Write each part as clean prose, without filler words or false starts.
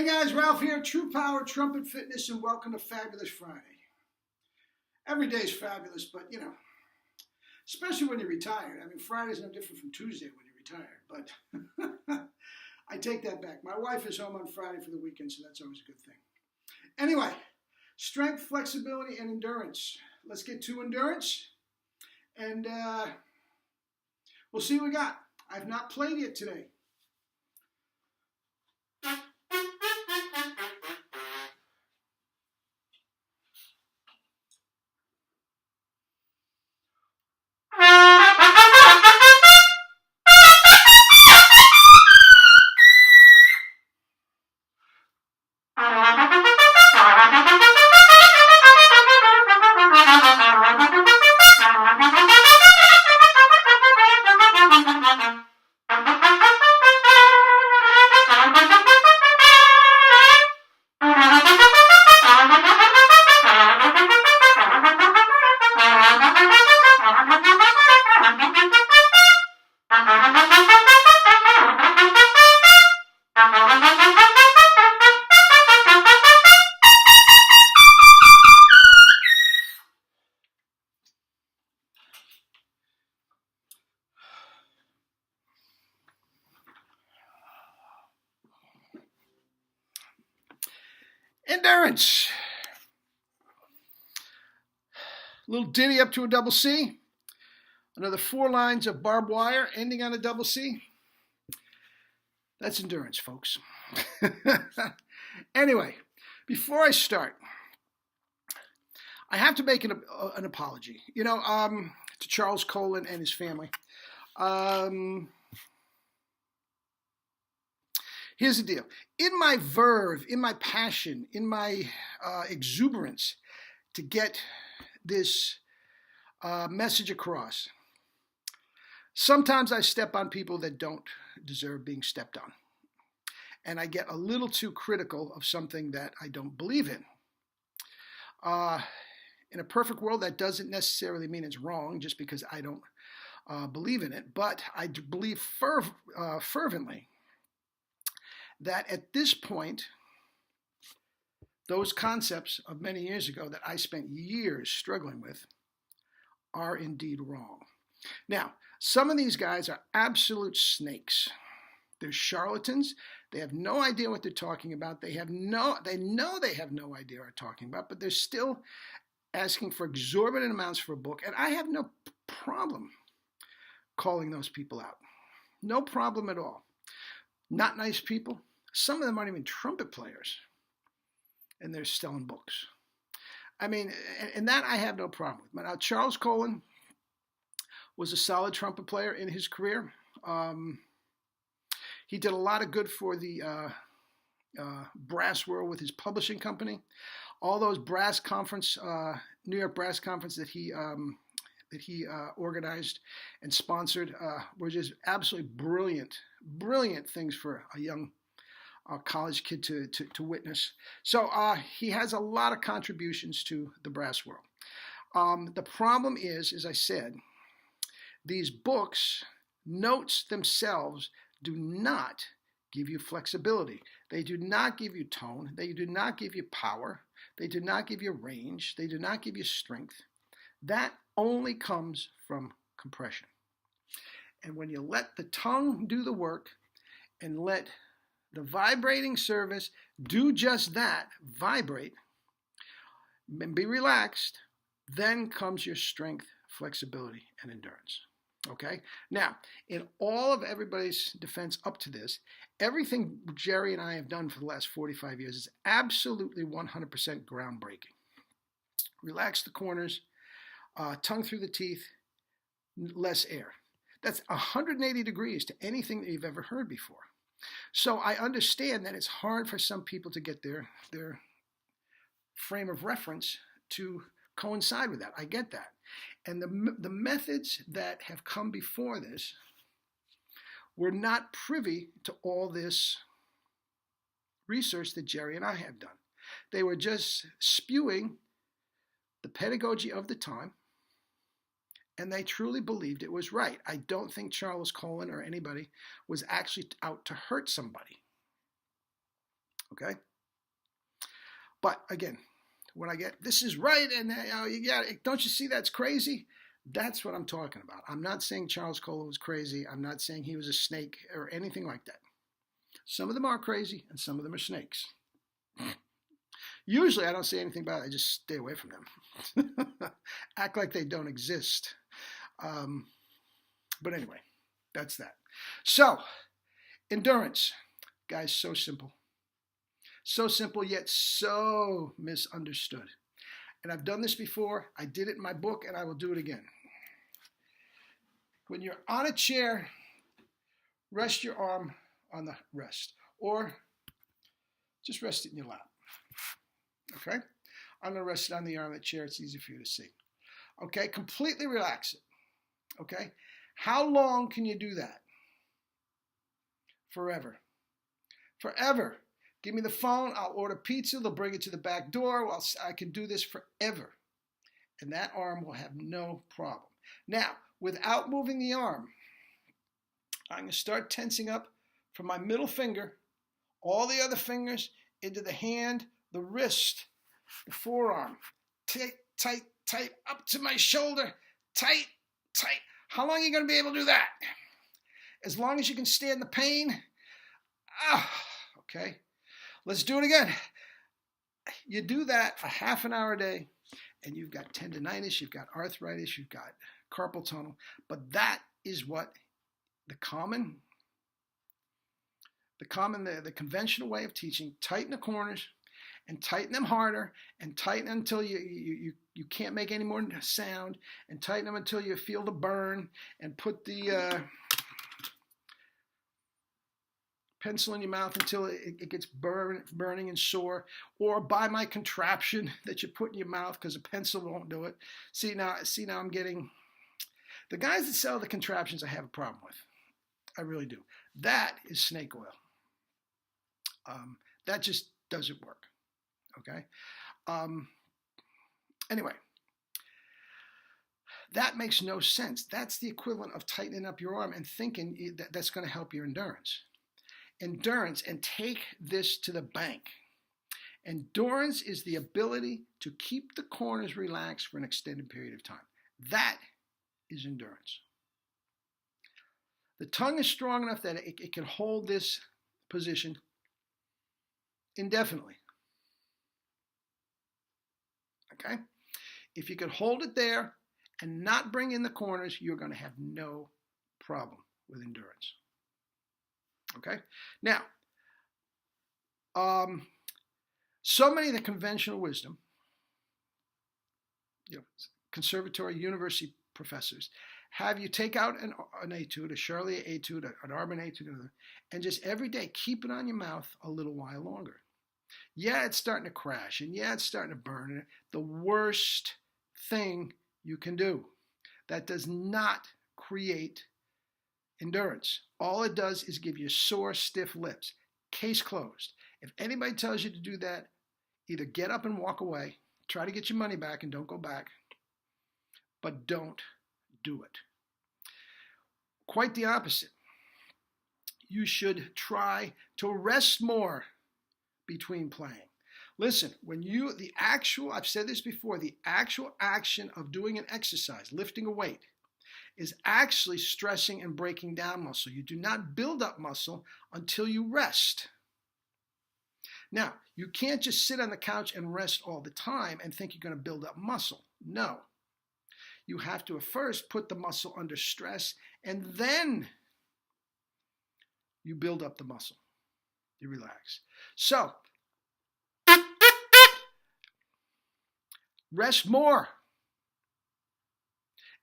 Hey guys, Ralph here, True Power Trumpet Fitness, and welcome to Fabulous Friday. Every day is fabulous, but especially when you're retired. I mean, Friday's no different from Tuesday when you're retired, but I take that back. My wife is home on Friday for the weekend, so that's always a good thing. Anyway, strength, flexibility, and endurance. Let's get to endurance, and we'll see what we got. I've not played yet today. Endurance. A little ditty up to a double C. Another 4 lines of barbed wire ending on a double C. That's endurance, folks. Anyway, before I start, I have to make an apology. To Charles Colin and his family. Here's the deal. In my verve, in my passion, in my exuberance to get this message across, sometimes I step on people that don't deserve being stepped on. And I get a little too critical of something that I don't believe in. In a perfect world, that doesn't necessarily mean it's wrong just because I don't believe in it. But I believe fervently that at this point, those concepts of many years ago that I spent years struggling with are indeed wrong. Now, some of these guys are absolute snakes. They're charlatans. They have no idea what they're talking about. They know they have no idea what they're talking about, but they're still asking for exorbitant amounts for a book. And I have no problem calling those people out. No problem at all. Not nice people. Some of them aren't even trumpet players, and they're selling books. I mean, and that I have no problem with. Now, Charles Colin was a solid trumpet player in his career. He did a lot of good for the brass world with his publishing company. All those brass conference, New York Brass Conference that he organized and sponsored were just absolutely brilliant things for a young college kid to witness. So he has a lot of contributions to the brass world. The problem is, as I said, these books, notes themselves, do not give you flexibility. They do not give you tone. They do not give you power. They do not give you range. They do not give you strength. That only comes from compression. And when you let the tongue do the work and let the vibrating surface do just that, vibrate, and be relaxed, then comes your strength, flexibility, and endurance. Okay? Now, in all of everybody's defense up to this, everything Jerry and I have done for the last 45 years is absolutely 100% groundbreaking. Relax the corners, tongue through the teeth, less air. That's 180 degrees to anything that you've ever heard before. So I understand that it's hard for some people to get their frame of reference to coincide with that. I get that. And the methods that have come before this were not privy to all this research that Jerry and I have done. They were just spewing the pedagogy of the time, and they truly believed it was right. I don't think Charles Colin or anybody was actually out to hurt somebody. Okay? But again, when I get, this is right, and don't you see that's crazy? That's what I'm talking about. I'm not saying Charles Kohler was crazy. I'm not saying he was a snake or anything like that. Some of them are crazy, and some of them are snakes. Usually I don't say anything about it. I just stay away from them. Act like they don't exist. But anyway, that's that. So, endurance. Guys, so simple. So simple, yet so misunderstood. And I've done this before. I did it in my book, and I will do it again. When you're on a chair, rest your arm on the rest. Or just rest it in your lap. Okay? I'm going to rest it on the arm of the chair. It's easy for you to see. Okay? Completely relax it. Okay? How long can you do that? Forever. Forever. Give me the phone. I'll order pizza. They'll bring it to the back door. Well, I can do this forever. And that arm will have no problem. Now, without moving the arm, I'm going to start tensing up from my middle finger, all the other fingers, into the hand, the wrist, the forearm. Tight, tight, tight, up to my shoulder. Tight, tight. How long are you going to be able to do that? As long as you can stand the pain. Okay. Let's do it again. You do that a half an hour a day, and you've got tendonitis, you've got arthritis, you've got carpal tunnel. But that is what the conventional way of teaching: tighten the corners and tighten them harder and tighten them until you can't make any more sound, and tighten them until you feel the burn, and put the pencil in your mouth until it gets burning and sore, or buy my contraption that you put in your mouth because a pencil won't do it. See now I'm getting, the guys that sell the contraptions I have a problem with. I really do. That is snake oil. That just doesn't work. Okay? Anyway, that makes no sense. That's the equivalent of tightening up your arm and thinking that's going to help your endurance. Endurance, and take this to the bank. Endurance is the ability to keep the corners relaxed for an extended period of time. That is endurance. The tongue is strong enough that it can hold this position indefinitely. Okay? If you can hold it there and not bring in the corners, you're going to have no problem with endurance. Okay? Now, so many of the conventional wisdom, conservatory university professors, have you take out an etude, a Charlier etude, an Arbonne etude, and just every day keep it on your mouth a little while longer. Yeah, it's starting to crash, and yeah, it's starting to burn. The worst thing you can do. That does not create endurance. All it does is give you sore, stiff lips. Case closed. If anybody tells you to do that, either get up and walk away, try to get your money back and don't go back, but don't do it. Quite the opposite. You should try to rest more between playing. Listen, I've said this before, the actual action of doing an exercise, lifting a weight, is actually stressing and breaking down muscle. You do not build up muscle until you rest. Now, you can't just sit on the couch and rest all the time and think you're going to build up muscle. No. You have to first put the muscle under stress, and then you build up the muscle. You relax. So, rest more.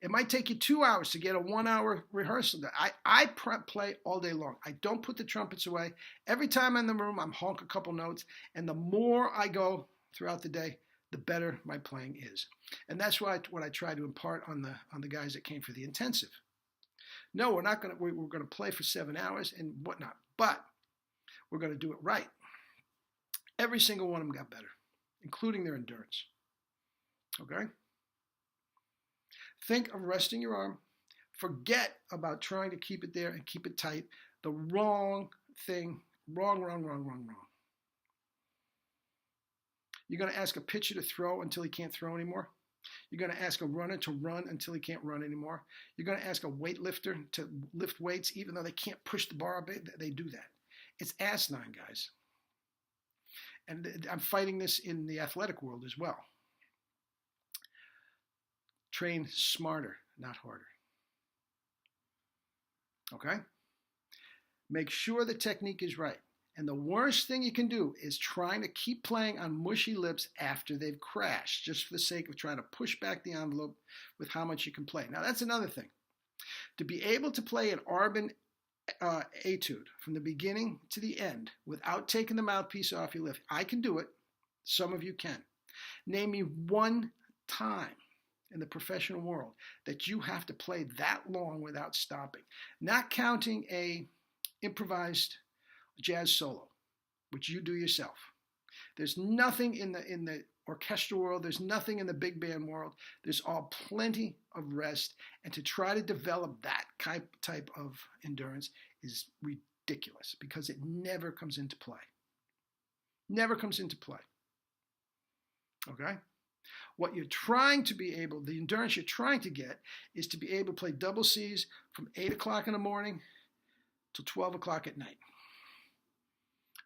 It might take you 2 hours to get a 1 hour rehearsal done. I play all day long. I don't put the trumpets away. Every time I'm in the room, I'm honk a couple notes. And the more I go throughout the day, the better my playing is. And that's what I try to impart on the guys that came for the intensive. No, we're going to play for 7 hours and whatnot. But we're going to do it right. Every single one of them got better, including their endurance. Okay? Think of resting your arm. Forget about trying to keep it there and keep it tight. The wrong thing. Wrong. You're going to ask a pitcher to throw until he can't throw anymore. You're going to ask a runner to run until he can't run anymore. You're going to ask a weightlifter to lift weights even though they can't push the bar up. They do that. It's asinine, guys. And I'm fighting this in the athletic world as well. Train smarter, not harder. Okay? Make sure the technique is right. And the worst thing you can do is trying to keep playing on mushy lips after they've crashed, just for the sake of trying to push back the envelope with how much you can play. Now, that's another thing. To be able to play an Arbin etude from the beginning to the end without taking the mouthpiece off your lip, I can do it. Some of you can. Name me one time in the professional world that you have to play that long without stopping. Not counting a improvised jazz solo, which you do yourself. There's nothing in the orchestral world. There's nothing in the big band world. There's all plenty of rest. And to try to develop that type of endurance is ridiculous because it never comes into play. Never comes into play. Okay? What you're trying to be able, the endurance you're trying to get is to be able to play double C's from 8 o'clock in the morning till 12 o'clock at night.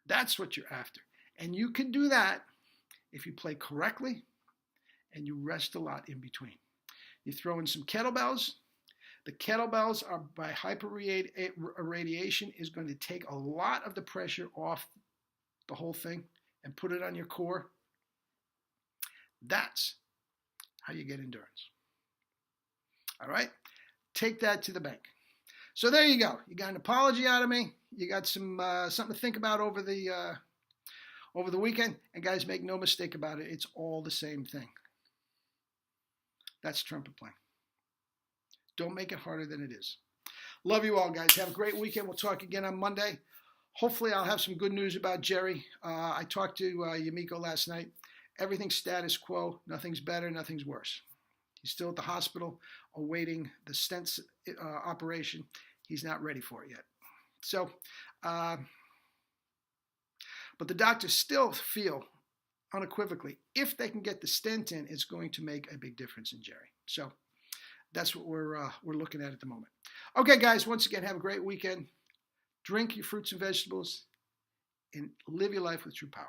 That's what you're after. And you can do that if you play correctly and you rest a lot in between. You throw in some kettlebells. The kettlebells are by hyperradiation is going to take a lot of the pressure off the whole thing and put it on your core. That's how you get endurance. All right? Take that to the bank. So there you go. You got an apology out of me. You got some something to think about over the weekend. And guys, make no mistake about it. It's all the same thing. That's trumpet playing. Don't make it harder than it is. Love you all, guys. Have a great weekend. We'll talk again on Monday. Hopefully, I'll have some good news about Jerry. I talked to Yumiko last night. Everything's status quo. Nothing's better. Nothing's worse. He's still at the hospital awaiting the stent operation. He's not ready for it yet. So, but the doctors still feel unequivocally, if they can get the stent in, it's going to make a big difference in Jerry. So that's what we're looking at the moment. Okay, guys, once again, have a great weekend. Drink your fruits and vegetables and live your life with true power.